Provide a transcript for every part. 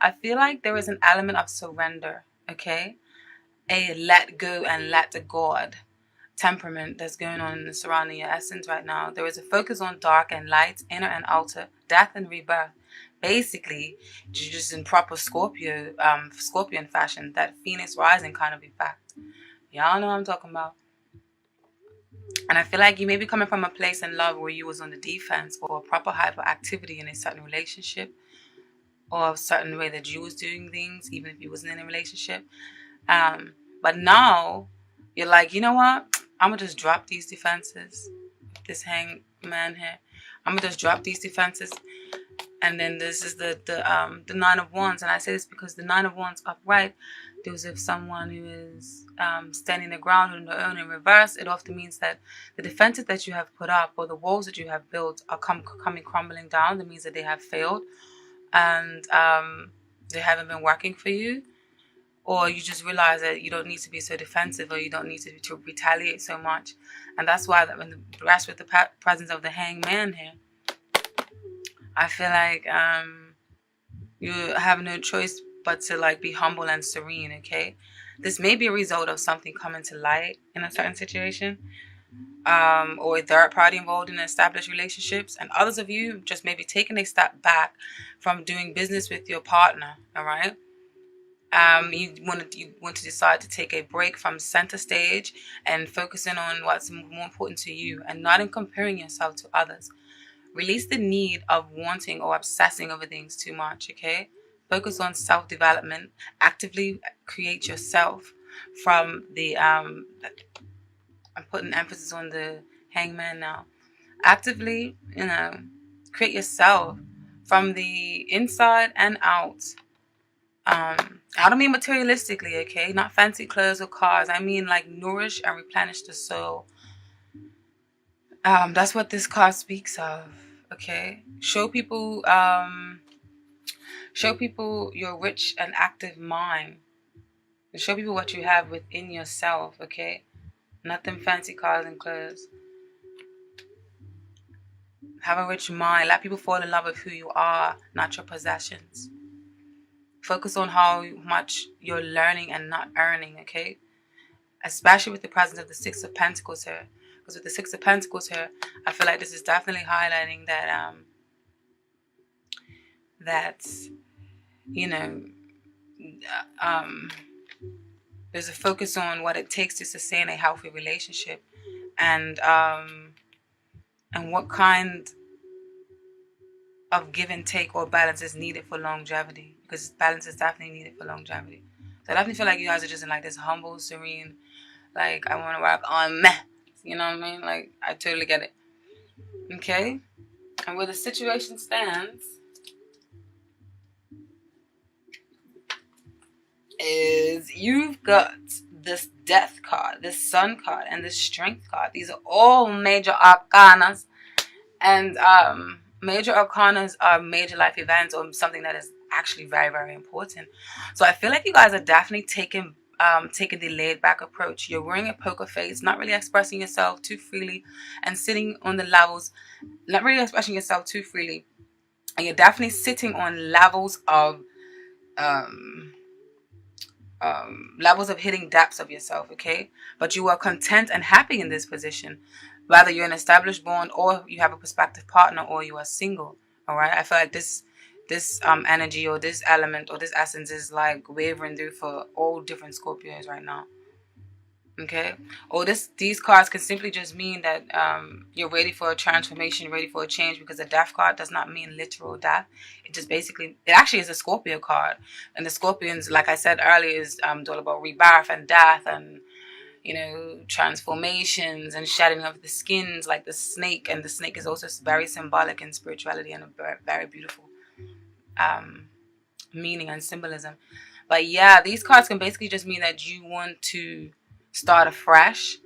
I feel like there is an element of surrender, okay? A let go and let God temperament that's going on surrounding your essence right now. There is a focus on dark and light, inner and outer, death and rebirth. Basically, just in proper Scorpion fashion, that Phoenix rising kind of effect. Y'all know what I'm talking about. And I feel like you may be coming from a place in love where you was on the defense, or a proper hyperactivity in a certain relationship, or a certain way that you was doing things, even if you wasn't in a relationship. But now you're like, you know what? I'm gonna just drop these defenses. This hangman here. I'm gonna just drop these defenses. And then this is the Nine of Wands, and I say this because the Nine of Wands upright deals with someone who is standing their ground on their own. In reverse, it often means that the defenses that you have put up, or the walls that you have built, are coming crumbling down. That means that they have failed, and they haven't been working for you, or you just realize that you don't need to be so defensive, or you don't need to retaliate so much. And that's why that when the rest with the presence of the hangman here, I feel like you have no choice but to like be humble and serene, okay? This may be a result of something coming to light in a certain situation, or a third party involved in established relationships, and others of you just maybe taking a step back from doing business with your partner, all right? You want to decide to take a break from center stage and focusing on what's more important to you, and not in comparing yourself to others. Release the need of wanting or obsessing over things too much, okay? Focus on self-development. Actively create yourself from the, I'm putting emphasis on the hangman now. Actively, create yourself from the inside and out. I don't mean materialistically, okay? Not fancy clothes or cars. I mean like nourish and replenish the soul. That's what this card speaks of. Okay, show people your rich and active mind. And show people what you have within yourself. Okay, nothing fancy cars and clothes. Have a rich mind. Let people fall in love with who you are, not your possessions. Focus on how much you're learning and not earning. Okay, especially with the presence of the Six of Pentacles here. Because with the Six of Pentacles here, I feel like this is definitely highlighting that there's a focus on what it takes to sustain a healthy relationship, and what kind of give and take or balance is needed for longevity, because balance is definitely needed for longevity. So I definitely feel like you guys are just in like this humble, serene, like I want to work on meh. You know what I mean? Like, I totally get it. Okay? And where the situation stands is you've got this death card, this sun card, and this strength card. These are all major arcanas. And major arcanas are major life events, or something that is actually very, very important. So I feel like you guys are definitely taking the laid back approach. You're wearing a poker face, not really expressing yourself too freely, and sitting on the levels, not really expressing yourself too freely. And you're definitely sitting on levels of hitting depths of yourself, okay? But you are content and happy in this position, whether you're an established bond, or you have a prospective partner, or you are single. All right, I feel like this energy, or this element, or this essence is like wavering through for all different Scorpios right now. Okay, or these cards can simply just mean that you're ready for a transformation, ready for a change, because the death card does not mean literal death. It just basically, it actually is a Scorpio card, and the Scorpions, like I said earlier, is all about rebirth and death, and transformations and shedding of the skins, like the snake. And the snake is also very symbolic in spirituality, and a very, very beautiful meaning and symbolism. But yeah, these cards can basically just mean that you want to start afresh,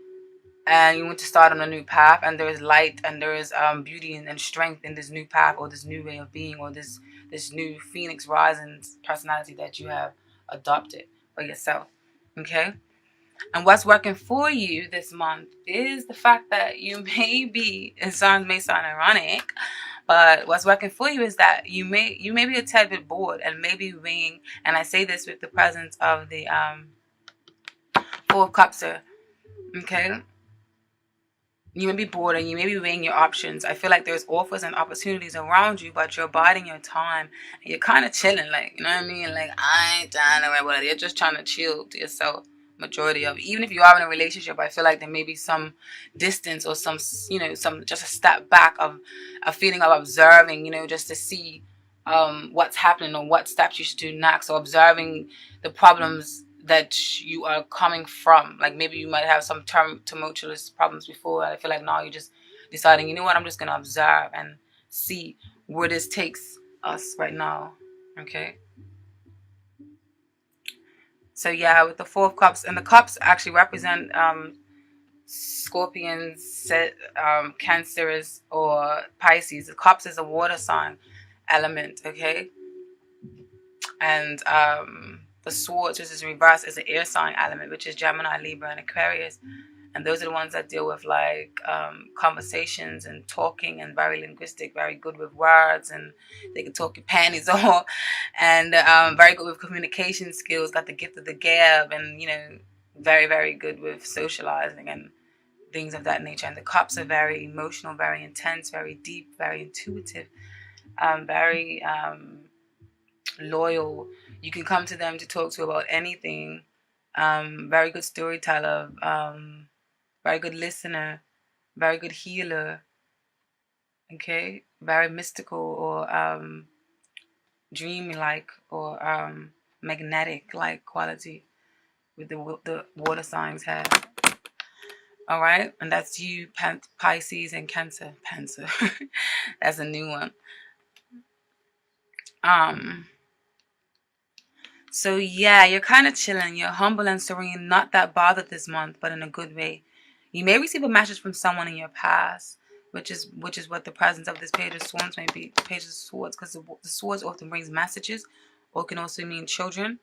and you want to start on a new path, and there is light, and there is beauty and strength in this new path, or this new way of being, or this new Phoenix rising personality that you have adopted for yourself. Okay. And what's working for you this month is the fact that you may be, it may sound ironic, But what's working for you is that you may be a tad bit bored and maybe weighing, and I say this with the presence of the Four of Cups, okay? You may be bored and you may be weighing your options. I feel like there's offers and opportunities around you, but you're biding your time and you're kind of chilling, like, you know what I mean? Like, I ain't trying to worry about it. You're just trying to chill to yourself. Majority of, even if you are in a relationship, I feel like there may be some distance or some, some, just a step back of a feeling of observing, just to see what's happening or what steps you should do next, or observing the problems that you are coming from. Like, maybe you might have some tumultuous problems before. I feel like now you're just deciding, you know what, I'm just gonna observe and see where this takes us right now. Okay. So yeah, with the Four of Cups, and the cups actually represent Scorpions, Cancers, or Pisces. The cups is a water sign element, okay? And the swords, which is reversed, is an air sign element, which is Gemini, Libra, and Aquarius. And those are the ones that deal with like conversations and talking, and very linguistic, very good with words, and they can talk your panties off, and very good with communication skills, got the gift of the gab, and very, very good with socializing and things of that nature. And the cups are very emotional, very intense, very deep, very intuitive, very loyal. You can come to them to talk to about anything. Very good storyteller, very good listener, very good healer. Okay, very mystical, or dreamy like, or magnetic like quality with the water signs have. All right, and that's you, Pisces and Cancer. Cancer. That's a new one. So yeah, you're kind of chilling. You're humble and serene, not that bothered this month, but in a good way. You may receive a message from someone in your past, which is what the presence of this Page of Swords may be. Page of Swords, because the swords often brings messages, or can also mean children.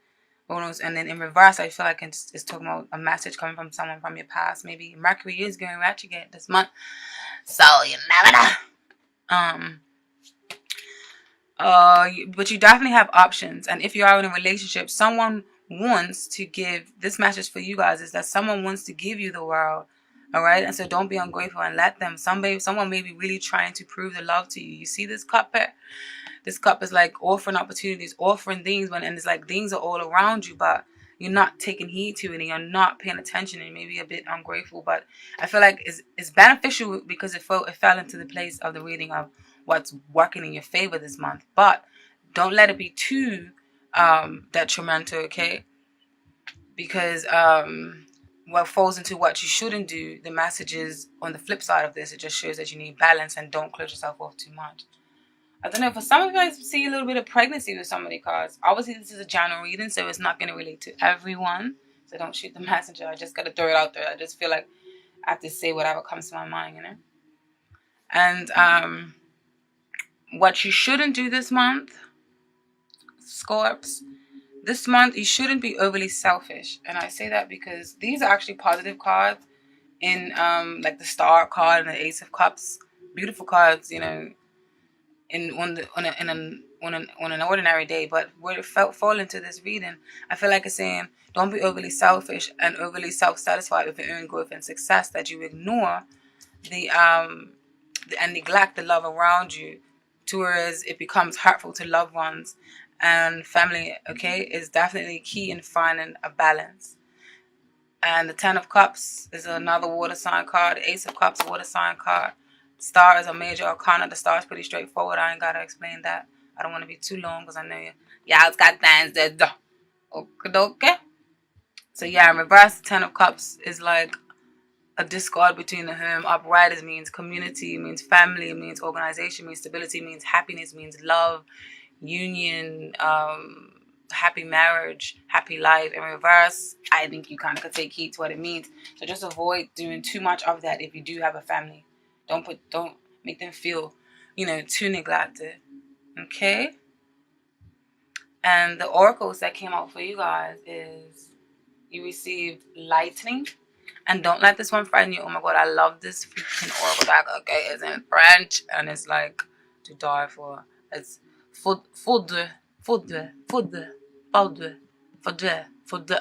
And then in reverse, I feel like it's talking about a message coming from someone from your past. Maybe Mercury is going retrograde this month, so you never know. But you definitely have options. And if you are in a relationship, someone wants to give, this message for you guys is that someone wants to give you the world. All right. And so don't be ungrateful and let them. Someone may be really trying to prove the love to you. You see this cup here? This cup is like offering opportunities, offering things, and it's like things are all around you, but you're not taking heed to it, and you're not paying attention, and maybe a bit ungrateful. But I feel like it's beneficial because it fell into the place of the reading of what's working in your favor this month. But don't let it be too detrimental, okay? Because what falls into what you shouldn't do, the message is on the flip side of this. It just shows that you need balance and don't close yourself off too much. I don't know, for some of you guys, see a little bit of pregnancy with some of the cards. Obviously, this is a general reading, so it's not going to relate to everyone. So don't shoot the messenger. I just got to throw it out there. I just feel like I have to say whatever comes to my mind, And what you shouldn't do this month, Scorps, this month you shouldn't be overly selfish. And I say that because these are actually positive cards in like the Star card and the Ace of Cups. Beautiful cards, on an ordinary day, but where it fall into this reading, I feel like it's saying don't be overly selfish and overly self-satisfied with your own growth and success, that you ignore and neglect the love around you, towards it becomes hurtful to loved ones and family. Okay, is definitely key in finding a balance. And the Ten of Cups is another water sign card. The Ace of Cups, water sign card. Star is a major arcana. The star is pretty straightforward. I ain't got to explain that. I don't want to be too long because I know y'all's got things to do. Okay. So yeah, in reverse, the Ten of Cups is like a discord between the home. Upright means community, means family, means organization, means stability, means happiness, means love, union, happy marriage, happy life. In reverse, I think you kind of could take heed to what it means. So just avoid doing too much of that if you do have a family. Don't make them feel, too neglected. Okay? And the oracles that came out for you guys is you received lightning. And don't let this one frighten you. Oh my God, I love this freaking oracle deck. Okay, it's in French and it's like to die for. It's faudre, faudre, faudre, faudre, faudre, faudre.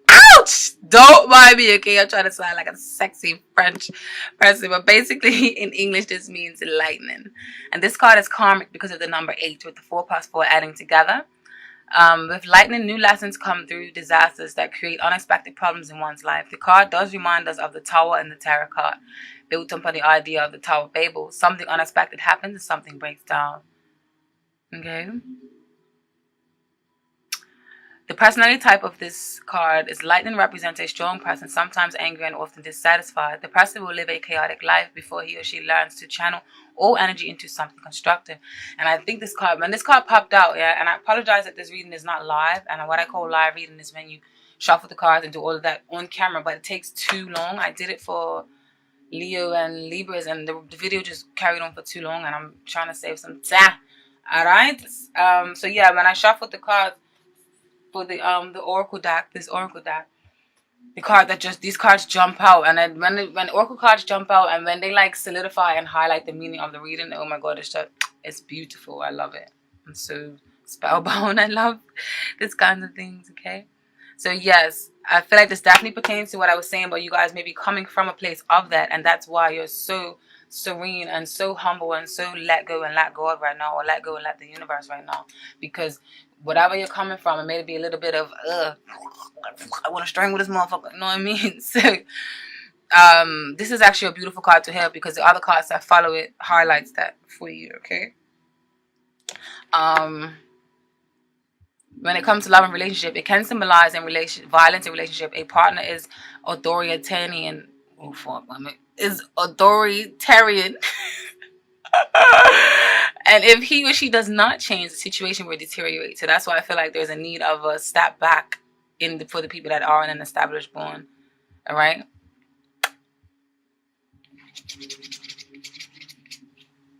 Ouch! Don't mind me, okay? I'm trying to sound like a sexy French person, but basically in English this means lightning. And this card is karmic because of the number 8 with the 4 plus 4 adding together. With lightning, new lessons come through disasters that create unexpected problems in one's life. The card does remind us of the Tower and the Tarot card, built upon the idea of the Tower of Babel. Something unexpected happens and something breaks down. Okay? The personality type of this card is lightning represents a strong person, sometimes angry and often dissatisfied. The person will live a chaotic life before he or she learns to channel all energy into something constructive. And I think this card, when this card popped out, yeah, and I apologize that this reading is not live. And what I call live reading is when you shuffle the cards and do all of that on camera, but it takes too long. I did it for Leo and Libras, and the video just carried on for too long, and I'm trying to save some time. All right. So yeah, when I shuffled the cards for the oracle deck, this oracle deck, the card that just, these cards jump out, and then when oracle cards jump out and when they like solidify and highlight the meaning of the reading, oh my god, it's beautiful. I love it. I'm so spellbound. I love this kind of things. Okay, so yes, I feel like this definitely pertains to what I was saying about you guys maybe coming from a place of that, and that's why you're so serene and so humble and so let go and let God right now, or let go and let the universe right now, because whatever you're coming from, it may be a little bit of I want to strangle this motherfucker, you know what I mean? So this is actually a beautiful card to have, because the other cards that follow it highlights that for you. Okay, when it comes to love and relationship, it can symbolize violence in relationship. A partner is authoritarian. Oh fuck, is authoritarian. And if he or she does not change, the situation will deteriorate. So that's why I feel like there's a need of a step back for the people that are in an established bond. All right.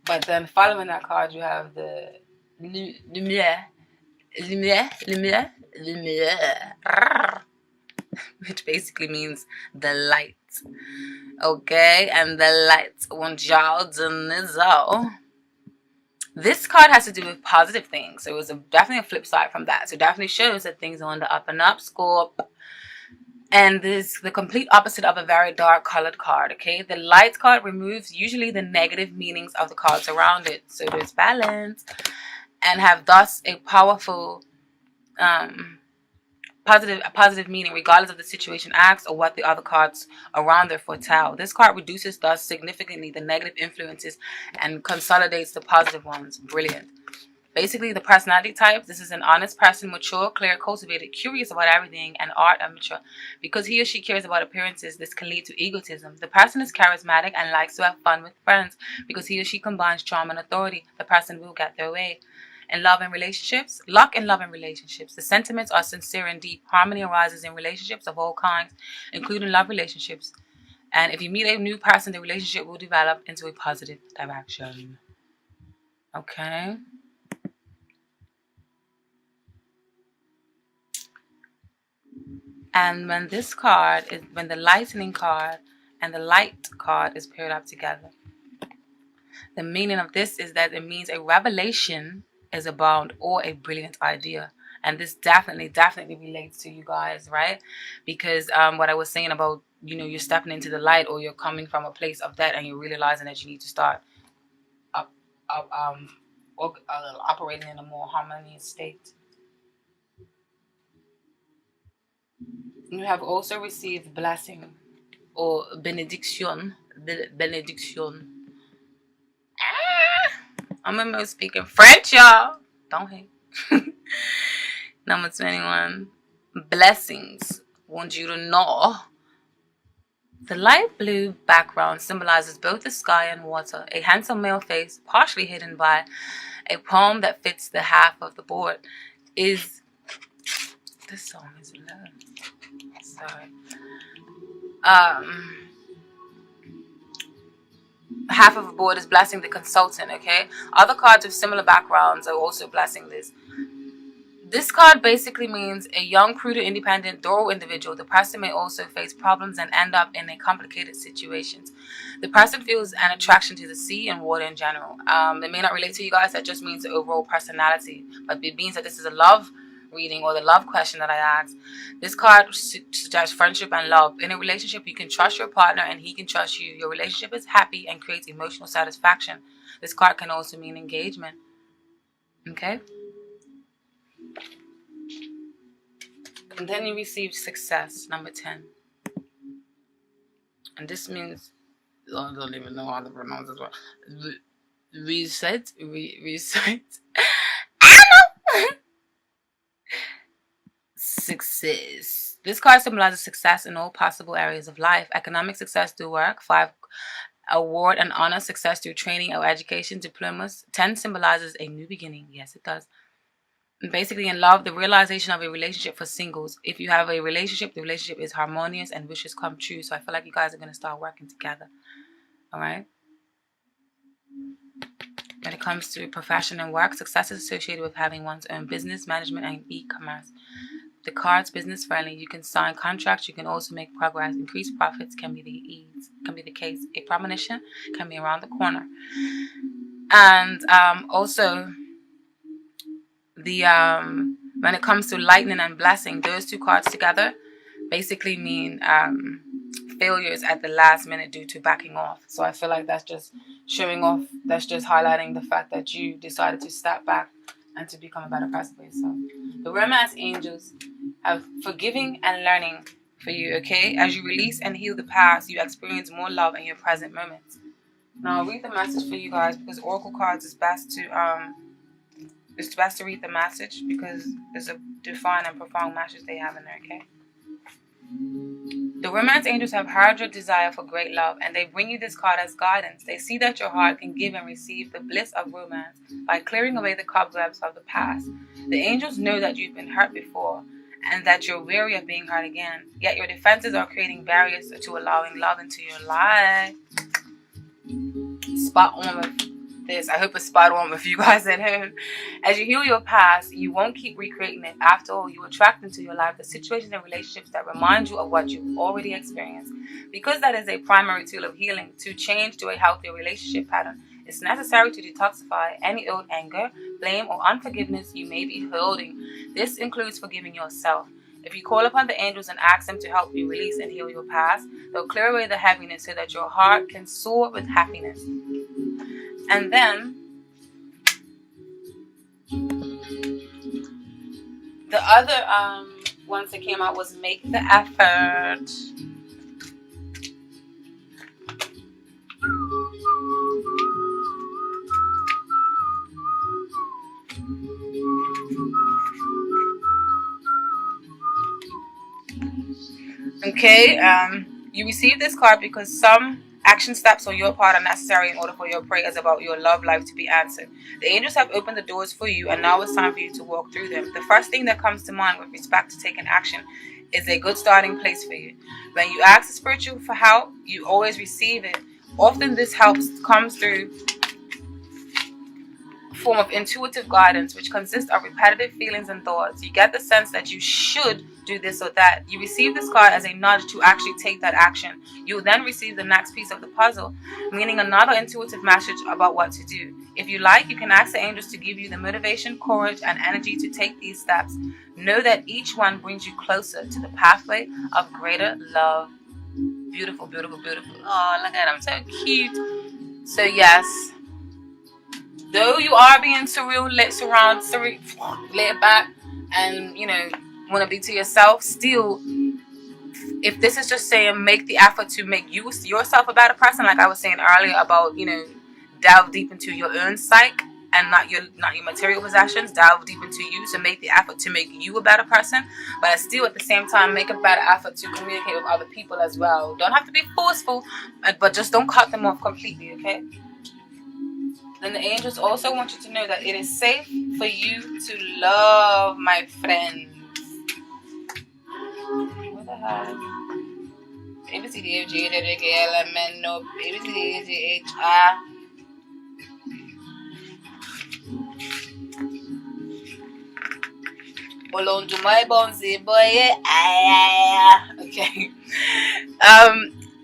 But then following that card, you have the lumière, which basically means the light. Okay, and the light wants y'all to. This card has to do with positive things. So it was definitely a flip side from that. So definitely shows that things are on the up and up, Scorp. And this is the complete opposite of a very dark colored card. Okay, the light card removes usually the negative meanings of the cards around it. So there's balance, and have thus a powerful positive meaning regardless of the situation asked or what the other cards around there foretell. This card reduces thus significantly the negative influences and consolidates the positive ones. Brilliant. Basically, the personality type, this is an honest person, mature, clear, cultivated, curious about everything, and art and mature. Because he or she cares about appearances, this can lead to egotism. The person is charismatic and likes to have fun with friends. Because he or she combines charm and authority, the person will get their way. In love and relationships, luck in love and relationships. The sentiments are sincere and deep. Harmony arises in relationships of all kinds, including love relationships. And if you meet a new person, the relationship will develop into a positive direction. Okay. And when the lightning card and the light card is paired up together, the meaning of this is that it means a revelation is abound or a brilliant idea. And this definitely relates to you guys, right? Because what I was saying about, you're stepping into the light, or you're coming from a place of that, and you're realizing that you need to start operating in a more harmonious state. You have also received blessing or benediction. I'm almost speaking French, y'all. Don't hate. Number 21. Blessings. Want you to know. The light blue background symbolizes both the sky and water. A handsome male face, partially hidden by a poem that fits the half of the board, is... This song is low. Sorry. Half of the board is blessing the consultant, okay? Other cards with similar backgrounds are also blessing this. This card basically means a young, prudent, independent, thorough individual. The person may also face problems and end up in a complicated situations. The person feels an attraction to the sea and water in general. They may not relate to you guys. That just means the overall personality. But it means that this is a love reading or the love question that I asked. This card suggests friendship and love. In a relationship, you can trust your partner and he can trust you. Your relationship is happy and creates emotional satisfaction. This card can also mean engagement. Okay? And then you receive success, number 10. And this means, I don't even know how to pronounce this one. Reset. I don't know. Success. This card symbolizes success in all possible areas of life. Economic success through work. 5, award and honor success through training or education, diplomas. 10 symbolizes a new beginning. Yes, it does. And basically, in love, the realization of a relationship for singles. If you have a relationship, the relationship is harmonious and wishes come true. So I feel like you guys are going to start working together. All right? When it comes to profession and work, success is associated with having one's own business, management, and e-commerce. The card's business friendly. You can sign contracts. You can also make progress. Increased profits can be the case. A premonition can be around the corner. And also, the when it comes to lightning and blessing, those two cards together basically mean failures at the last minute due to backing off. So I feel like that's just showing off. That's just highlighting the fact that you decided to step back and to become a better person for yourself. The romance angels have forgiving and learning for you, okay? As you release and heal the past, you experience more love in your present moments. Now I'll read the message for you guys because Oracle cards is best to it's best to read the message because there's a defined and profound message they have in there, okay? The romance angels have heard your desire for great love and they bring you this card as guidance. They see that your heart can give and receive the bliss of romance by clearing away the cobwebs of the past. The angels know that you've been hurt before and that you're weary of being hurt again. Yet your defenses are creating barriers to allowing love into your life. Spot on with this. I hope it's spot on with you guys at home. As you heal your past, you won't keep recreating it. After all, you attract into your life the situations and relationships that remind you of what you've already experienced. Because that is a primary tool of healing, to change to a healthier relationship pattern, it's necessary to detoxify any old anger, blame, or unforgiveness you may be holding. This includes forgiving yourself. If you call upon the angels and ask them to help you release and heal your past, they'll clear away the heaviness so that your heart can soar with happiness. And then the other ones that came out was make the effort. Okay, you receive this card because some action steps on your part are necessary in order for your prayers about your love life to be answered. The angels have opened the doors for you and now it's time for you to walk through them. The first thing that comes to mind with respect to taking action is a good starting place for you. When you ask the spiritual for help, you always receive it. Often this help comes through form of intuitive guidance, which consists of repetitive feelings and thoughts. You get the sense that you should do this or that. You receive this card as a nudge to actually take that action. You will then receive the next piece of the puzzle, meaning another intuitive message about what to do. If you like, you can ask the angels to give you the motivation, courage, and energy to take these steps. Know that each one brings you closer to the pathway of greater love. Beautiful, beautiful, beautiful. Oh, look at them, so cute. So yes, though you are being laid back, and want to be to yourself, still, if this is just saying make the effort to make yourself a better person, like I was saying earlier about delve deep into your own psyche and not your material possessions, delve deep into you, so make the effort to make you a better person, but still at the same time make a better effort to communicate with other people as well. Don't have to be forceful, but just don't cut them off completely, okay? Then the angels also want you to know that it is safe for you to love, my friends. What the heck? Hold on to my bouncy boy. Okay.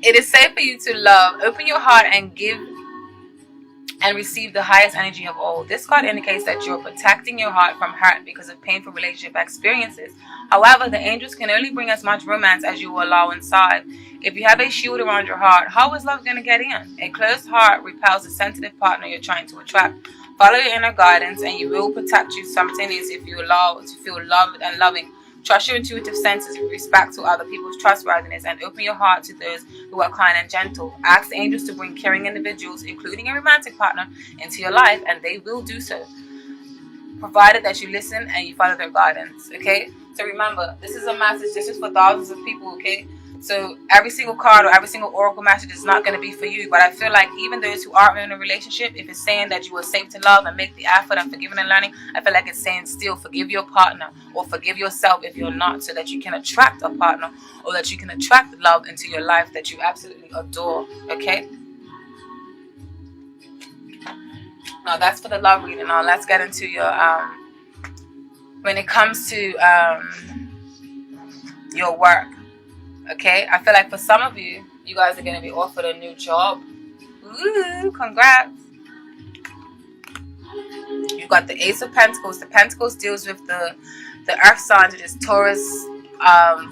It is safe for you to love. Open your heart and give and receive the highest energy of all. This card indicates that you're protecting your heart from hurt because of painful relationship experiences. However, the angels can only bring as much romance as you will allow inside. If you have a shield around your heart, how is love going to get in? A closed heart repels a sensitive partner you're trying to attract. Follow your inner guidance and you will protect you simultaneously if you allow to feel loved and loving. Trust your intuitive senses with respect to other people's trustworthiness and open your heart to those who are kind and gentle. Ask the angels to bring caring individuals, including a romantic partner, into your life, and they will do so, provided that you listen and you follow their guidance, okay? So remember, this is a message. This is for thousands of people, okay? So every single card or every single oracle message is not going to be for you. But I feel like even those who are in a relationship, if it's saying that you are safe to love and make the effort and forgiving and learning, I feel like it's saying still forgive your partner or forgive yourself if you're not, so that you can attract a partner or that you can attract love into your life that you absolutely adore, okay? Now that's for the love reading. Now let's get into your, when it comes to your work. Okay, I feel like for some of you, you guys are going to be offered a new job. Ooh, congrats. You got the Ace of Pentacles. The Pentacles deals with the earth signs, which is Taurus,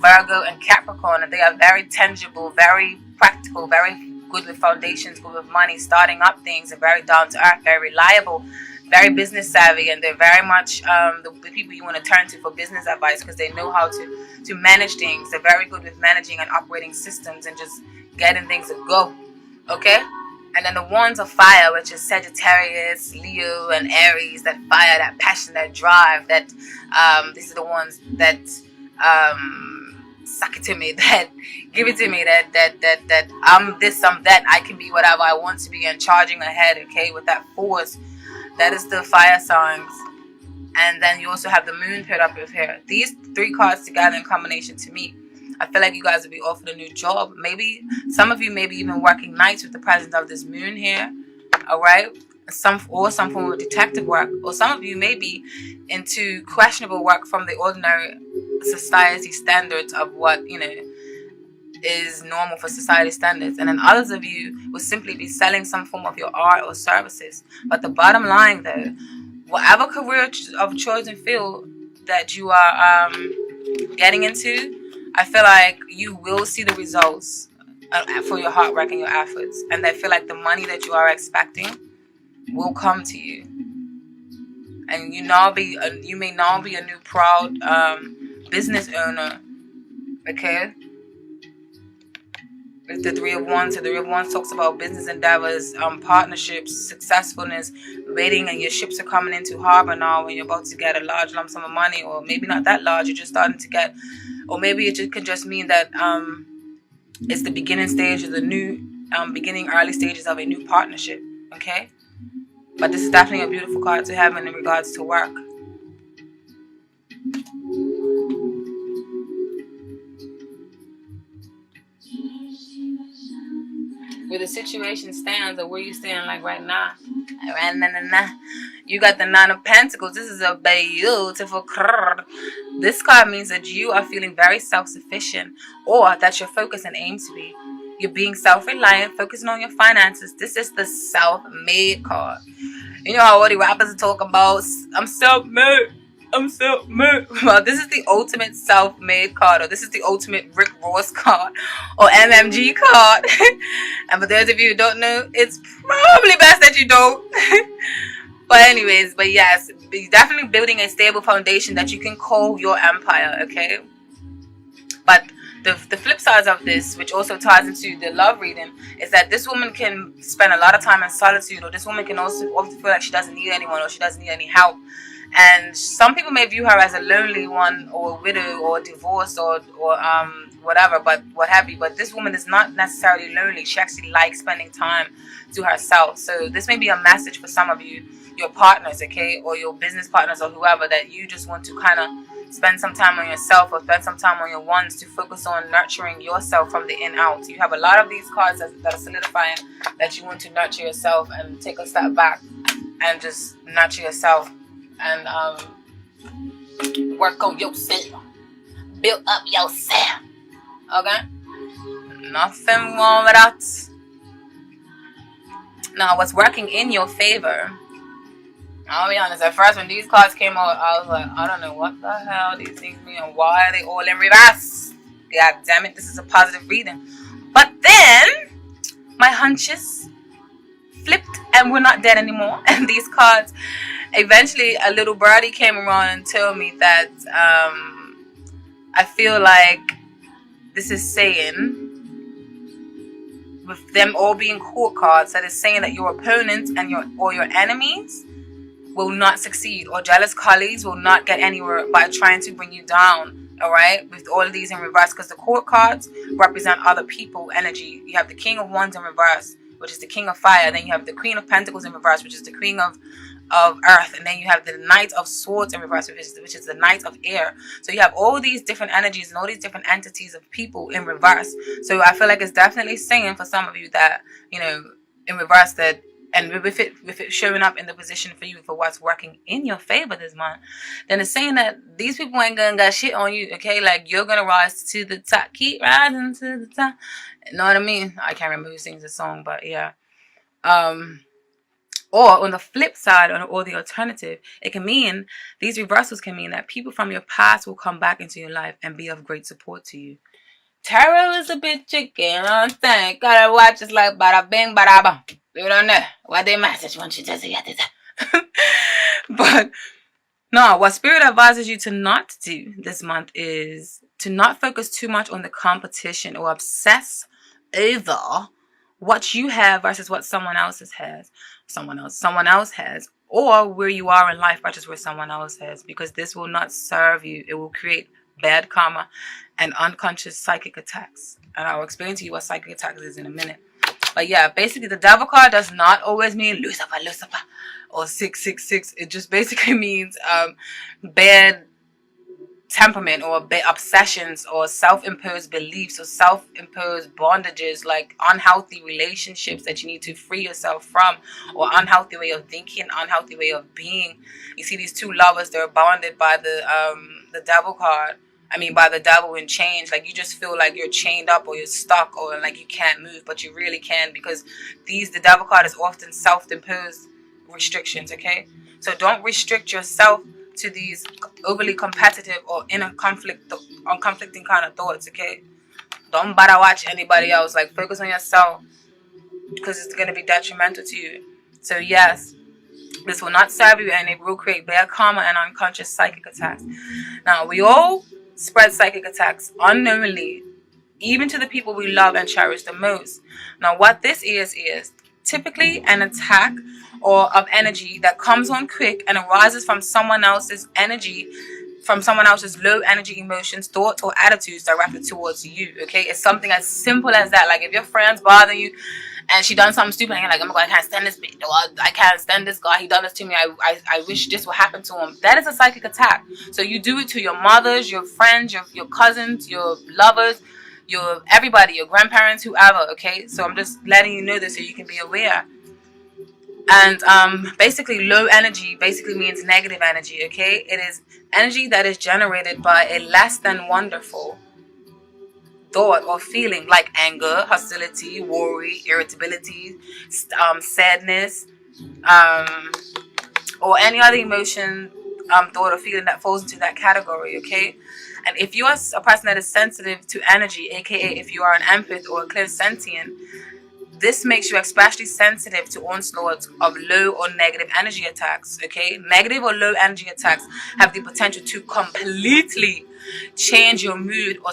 Virgo, and Capricorn. And they are very tangible, very practical, very good with foundations, good with money, starting up things, and very down to earth, very reliable, very business savvy, and they're very much the people you want to turn to for business advice because they know how to manage things. They're very good with managing and operating systems and just getting things to go, okay? And then the wands of fire, which is Sagittarius, Leo, and Aries, that fire, that passion, that drive, that these are the ones that suck it to me, that give it to me, that I'm this, I'm that, I can be whatever I want to be, and charging ahead, okay, with that force. That is the fire signs. And then you also have the moon paired up with here. These three cards together in combination, to me, I feel like you guys will be offered a new job. Maybe some of you may be even working nights with the presence of this moon here. All right. Some form of detective work. Or some of you may be into questionable work from the ordinary society standards of what, you know, is normal for society standards. And then others of you will simply be selling some form of your art or services. But the bottom line, though, whatever career of choice and field that you are getting into, I feel like you will see the results for your hard work and your efforts. And I feel like the money that you are expecting will come to you. And you may now be a new proud business owner, okay? With the Three of Wands. So the Three of Wands talks about business endeavors, partnerships, successfulness, waiting, and your ships are coming into harbor now when you're about to get a large lump sum of money, or maybe not that large, you're just starting to get, or maybe it could just mean that it's the beginning stages, the new beginning, early stages of a new partnership, okay? But this is definitely a beautiful card to have in regards to work. Where the situation stands, or where you stand like right now. You got the Nine of Pentacles. This is a beautiful card. This card means that you are feeling very self-sufficient, or that your focus and aim to be. You're being self-reliant, focusing on your finances. This is the self-made card. You know how all the rappers talk about, I'm self-made. I'm self-made. Well, this is the ultimate self-made card, or this is the ultimate Rick Ross card, or MMG card. And for those of you who don't know, it's probably best that you don't. But anyways, but yes, you're definitely building a stable foundation that you can call your empire, okay? But the flip side of this, which also ties into the love reading, is that this woman can spend a lot of time in solitude, or this woman can also often feel like she doesn't need anyone, or she doesn't need any help. And some people may view her as a lonely one, or a widow, or divorced, or whatever, but what have you. But this woman is not necessarily lonely. She actually likes spending time to herself. So this may be a message for some of you, your partners, okay, or your business partners, or whoever, that you just want to kind of spend some time on yourself, or spend some time on your ones, to focus on nurturing yourself from the in out. You have a lot of these cards that are solidifying that you want to nurture yourself and take a step back and just nurture yourself. And Work on yourself. Build up yourself. Okay? Nothing wrong with that. Now, what's working in your favor? I'll be honest, at first when these cards came out, I was like, I don't know what the hell these things mean and why are they all in reverse? God damn it, this is a positive reading. But then, my hunches flipped and we're not dead anymore. And these cards, eventually a little birdie came around and told me that I feel like this is saying, with them all being court cards, that is saying that your opponents and your enemies will not succeed, or jealous colleagues will not get anywhere by trying to bring you down. All right, with all of these in reverse, because the court cards represent other people energy. You have the King of Wands in reverse, which is the King of Fire. Then you have the Queen of Pentacles in reverse, which is the Queen of Earth, and then you have the Knight of Swords in reverse, which is the Knight of Air. So you have all these different energies and all these different entities of people in reverse. So I feel like it's definitely saying for some of you that, you know, in reverse, that, and with it showing up in the position for you for what's working in your favor this month, then it's saying that these people ain't gonna got shit on you, okay? Like, you're gonna rise to the top. Keep rising to the top. You know what I mean? I can't remember who sings the song, but yeah. Or on the flip side, or the alternative, it can mean, these reversals can mean that people from your past will come back into your life and be of great support to you. Tarot is a bit tricky, you know what I'm saying? Gotta watch it like bada bing, bada bang. You don't know what they message once you just get it. But no, what Spirit advises you to not do this month is to not focus too much on the competition or obsess over what you have versus what someone else has, or where you are in life versus where someone else has, because this will not serve you. It will create bad karma and unconscious psychic attacks. And I'll explain to you what psychic attacks is in a minute. But yeah, basically the Devil card does not always mean Lucifer, or 666. It just basically means bad temperament, or bad obsessions, or self-imposed beliefs, or self-imposed bondages, like unhealthy relationships that you need to free yourself from, or unhealthy way of thinking, unhealthy way of being. You see these two lovers, they're bonded by the Devil card. I mean, by the devil in chains. Like, you just feel like you're chained up, or you're stuck, or like you can't move, but you really can, because the Devil card is often self-imposed restrictions, okay? So don't restrict yourself to these overly competitive or conflicting kind of thoughts, okay? Don't bother watch anybody else. Like, focus on yourself, because it's going to be detrimental to you. So yes, this will not serve you, and it will create bad karma and unconscious psychic attacks. Now, we all spread psychic attacks unknowingly, even to the people we love and cherish the most. Now, what this is typically an attack or of energy that comes on quick and arises from someone else's energy, from someone else's low energy emotions, thoughts, or attitudes directed towards you, okay? It's something as simple as that. Like, if your friends bother you and she done something stupid and you're like, oh my God, I can't stand this bitch, or I can't stand this guy, he done this to me, I wish this would happen to him. That is a psychic attack. So you do it to your mothers, your friends, your cousins, your lovers, your everybody, your grandparents, whoever, okay? So I'm just letting you know this so you can be aware. And basically, low energy basically means negative energy, okay? It is energy that is generated by a less than wonderful thought or feeling, like anger, hostility, worry, irritability, sadness, or any other emotion, thought or feeling that falls into that category, okay? And if you are a person that is sensitive to energy, aka if you are an empath or a clairsentient, this makes you especially sensitive to onslaughts of low or negative energy attacks, okay? Negative or low energy attacks have the potential to completely change your mood or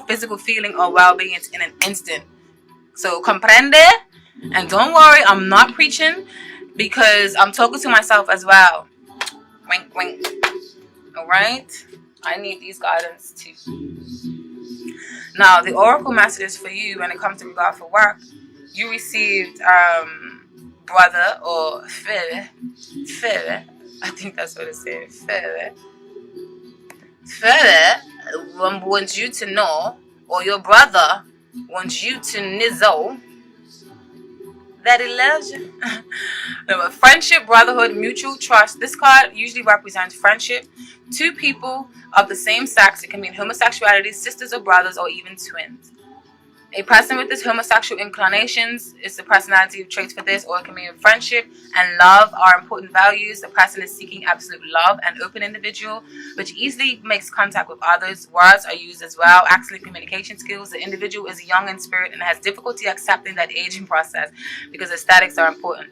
physical feeling or well-being in an instant. So, comprende? And don't worry, I'm not preaching, because I'm talking to myself as well. Wink, wink. Alright? I need these guidance too. Now, the oracle messages for you when it comes to regard for work. You received brother or fere. I think that's what it says. Fere wants you to know, or your brother wants you to know, That he loves you. Number, friendship, brotherhood, mutual trust. This card usually represents friendship. Two people of the same sex. It can mean homosexuality, sisters or brothers, or even twins. A person with this homosexual inclinations is the personality traits for this, or it can mean friendship and love are important values. The person is seeking absolute love and open individual, which easily makes contact with others. Words are used as well. Excellent communication skills. The individual is young in spirit and has difficulty accepting that aging process because aesthetics are important.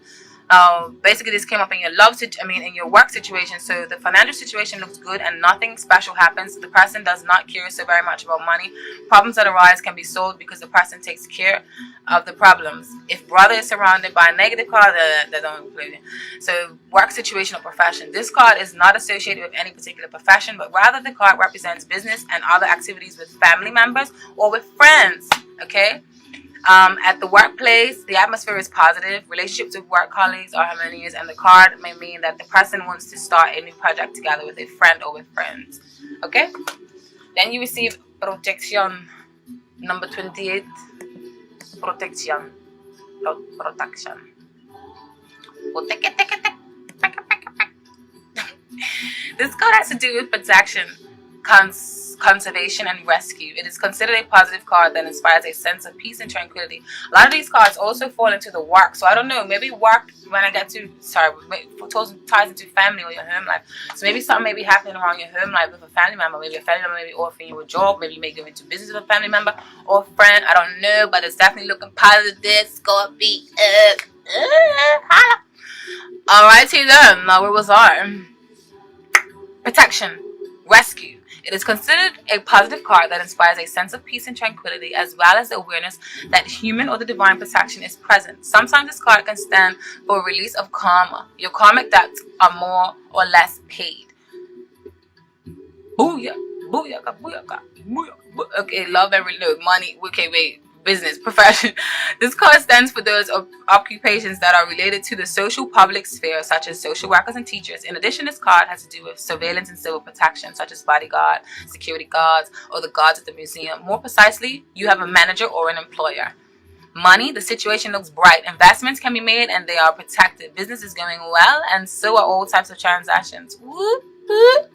Basically, this came up in your in your work situation. So the financial situation looks good and nothing special happens. The person does not care so very much about money. Problems that arise can be solved because the person takes care of the problems. If brother is surrounded by a negative card, they don't include it. So work situation or profession. This card is not associated with any particular profession, but rather the card represents business and other activities with family members or with friends. Okay. At the workplace, the atmosphere is positive. Relationships with work colleagues are harmonious, and the card may mean that the person wants to start a new project together with a friend or with friends. Okay? Then you receive protection. Number 28. Protection. Protection. This card has to do with protection, conservation, and rescue. It is considered a positive card that inspires a sense of peace and tranquility. A lot of these cards also fall into the work. So I don't know, maybe work when I get to, ties into family or your home life. So maybe something may be happening around your home life with a family member. Maybe a family member may be offering you a job. Maybe you may go into business with a family member or a friend. I don't know, but it's definitely looking positive. Scorpio. Alrighty then, now where was I? Protection, rescue. It is considered a positive card that inspires a sense of peace and tranquility, as well as the awareness that human or the divine protection is present. Sometimes this card can stand for a release of karma. Your karmic debts are more or less paid. Booyah, booyaka, booyaka, booyaka. Okay, love and money. Okay, wait. Business, profession. This card stands for those occupations that are related to the social public sphere, such as social workers and teachers. In addition, this card has to do with surveillance and civil protection, such as bodyguard, security guards, or the guards at the museum. More precisely, you have a manager or an employer. Money, the situation looks bright. Investments can be made and they are protected. Business is going well, and so are all types of transactions. Whoop, whoop.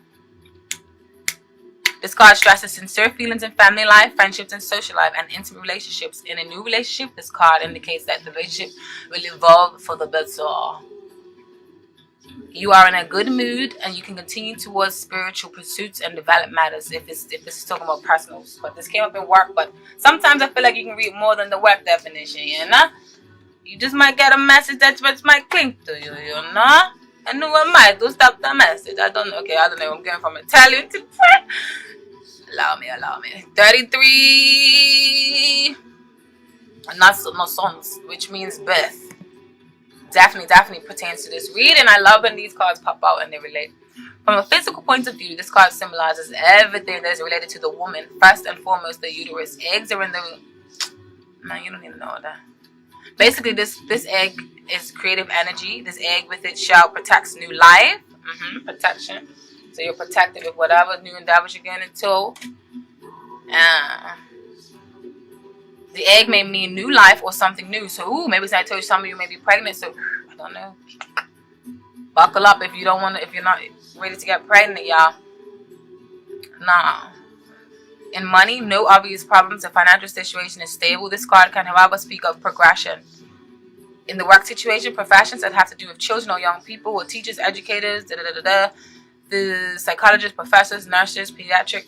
This card stresses sincere feelings in family life, friendships, and social life, and intimate relationships. In a new relationship, this card indicates that the relationship will evolve for the better. You are in a good mood, and you can continue towards spiritual pursuits and develop matters. If this is talking about personals, but this came up in work. But sometimes I feel like you can read more than the work definition. You know, you just might get a message that might cling to you. You know, and who am I to stop the message? I don't know. Okay, I don't know. I'm going from Italian to French. Allow me. 33 Naissance, which means birth. Definitely pertains to this read, and I love when these cards pop out and they relate. From a physical point of view, this card symbolizes everything that is related to the woman. First and foremost, the uterus. Eggs are in the... Man, you don't need to know that. Basically, this egg is creative energy. This egg with its shell protects new life. Protection. So you're protected with whatever new endeavors you're getting into. The egg may mean new life or something new. So, maybe I told you some of you may be pregnant. So, I don't know. Buckle up if you're not ready to get pregnant, y'all. Nah. In money, no obvious problems. The financial situation is stable. This card can, however, speak of progression. In the work situation, professions that have to do with children or young people or teachers, educators, the psychologists, professors, nurses, pediatric.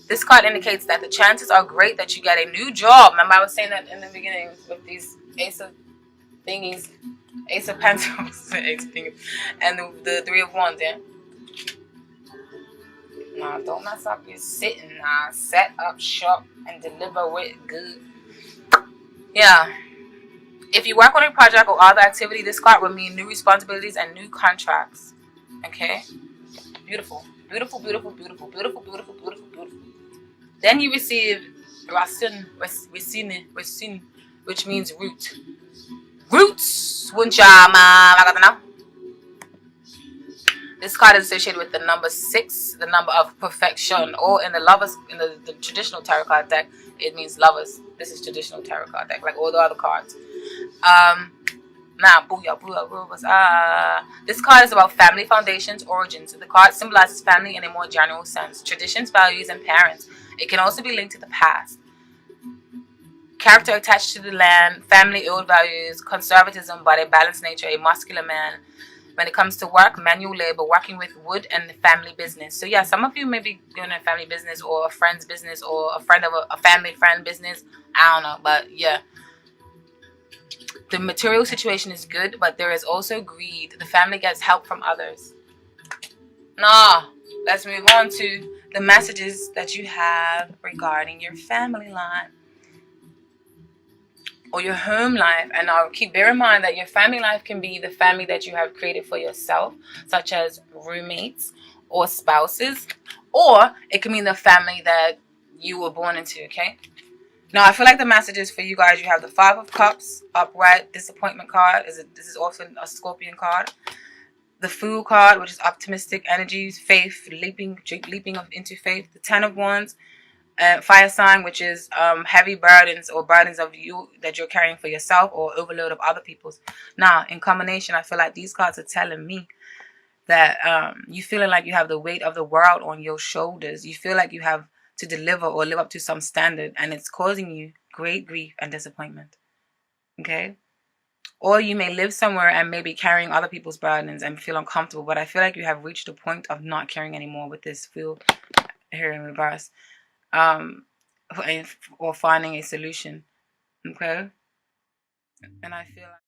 This card indicates that the chances are great that you get a new job. Remember I was saying that in the beginning with these Ace of Pentacles, and the Three of Wands, yeah? Nah, don't mess up your sitting. Nah, set up shop and deliver with good. Yeah. If you work on a project or other activity, this card would mean new responsibilities and new contracts. Okay? Beautiful. Then you receive racine, which means root. Roots. This card is associated with the number 6, the number of perfection, or in the traditional tarot card deck, it means lovers. This is traditional tarot card deck, like all the other cards. Nah, booyah, booyah, booyah. This card is about family foundations, origins. The card symbolizes family in a more general sense, traditions, values, and parents. It can also be linked to the past. Character attached to the land, family, old values, conservatism, but a balanced nature, a muscular man. When it comes to work, manual labor, working with wood, and family business. So yeah, some of you may be doing a family business or a friend's business or a friend of a family friend business. I don't know, but yeah. The material situation is good, but there is also greed. The family gets help from others. Nah, let's move on to the messages that you have regarding your family life or your home life. And I'll bear in mind that your family life can be the family that you have created for yourself, such as roommates or spouses, or it can mean the family that you were born into, okay? Now, I feel like the messages for you guys, you have the Five of Cups, upright, disappointment card. This is also a Scorpion card. The Fool card, which is optimistic energies, faith, leaping into faith. The Ten of Wands, fire sign, which is heavy burdens or burdens of you that you're carrying for yourself or overload of other people's. Now, in combination, I feel like these cards are telling me that you feeling like you have the weight of the world on your shoulders. You feel like you have to deliver or live up to some standard, and it's causing you great grief and disappointment. Okay? Or you may live somewhere and maybe carrying other people's burdens and feel uncomfortable, but I feel like you have reached a point of not caring anymore with this feel here in reverse. Or finding a solution. Okay? And I feel like